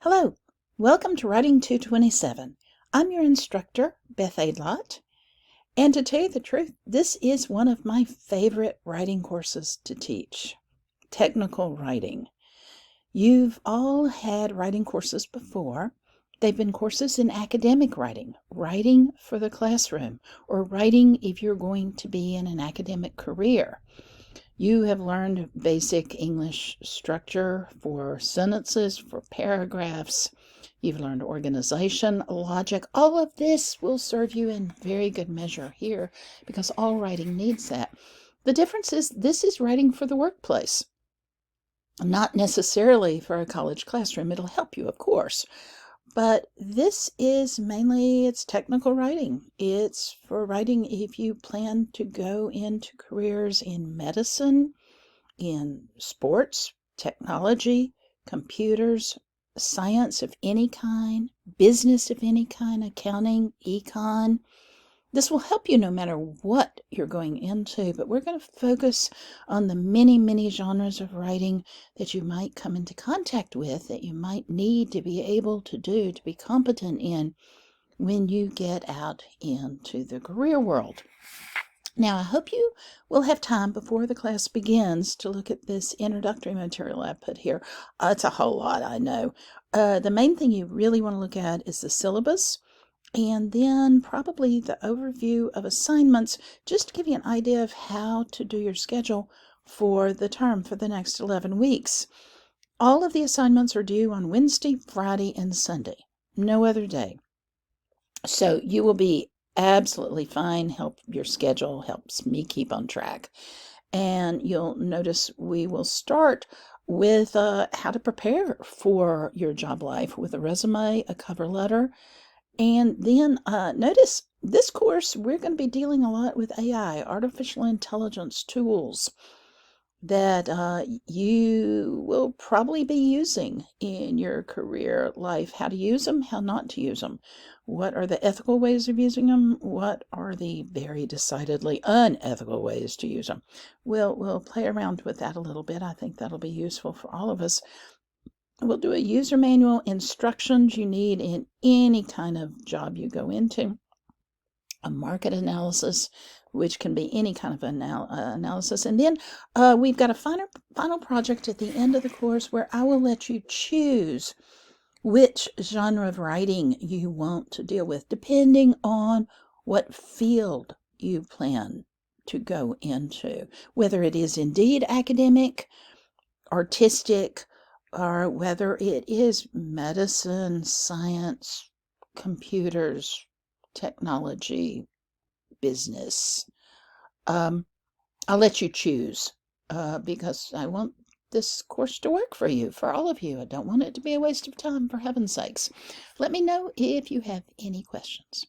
Hello, welcome to Writing 227. I'm your instructor, Beth Aidlott, and to tell you the truth, this is one of my favorite writing courses to teach, technical writing. You've all had writing courses before. They've been courses in academic writing, writing for the classroom, or writing if you're going to be in an academic career. You have learned basic English structure for sentences, for paragraphs. You've learned organization, logic. All of this will serve you in very good measure here because all writing needs that. The difference is this is writing for the workplace, not necessarily for a college classroom. It'll help you, of course. But this is mainly, it's technical writing. It's for writing if you plan to go into careers in medicine, in sports, technology, computers, science of any kind, business of any kind, accounting, econ. This will help you no matter what you're going into, but we're going to focus on the many, many genres of writing that you might come into contact with, that you might need to be able to do, to be competent in when you get out into the career world. Now, I hope you will have time before the class begins to look at this introductory material I put here. It's a whole lot, I know. The main thing you really want to look at is the syllabus, and then probably the overview of assignments, just to give you an idea of how to do your schedule for the term for the next 11 weeks. All of the assignments are due on Wednesday, Friday, and Sunday, no other day. So you will be absolutely fine. Your schedule helps me keep on track. And you'll notice we will start with how to prepare for your job life with a resume, a cover letter. And then notice this course, we're going to be dealing a lot with AI, artificial intelligence tools that you will probably be using in your career life. How to use them, how not to use them. What are the ethical ways of using them? What are the very decidedly unethical ways to use them? We'll play around with that a little bit. I think that'll be useful for all of us. We'll do a user manual, instructions you need in any kind of job you go into, a market analysis, which can be any kind of analysis. And then we've got a final project at the end of the course where I will let you choose which genre of writing you want to deal with, depending on what field you plan to go into, whether it is indeed academic, artistic, or whether it is medicine, science, computers, technology, business. I'll let you choose because I want this course to work for you, for all of you. I don't want it to be a waste of time, for heaven's sakes. Let me know if you have any questions.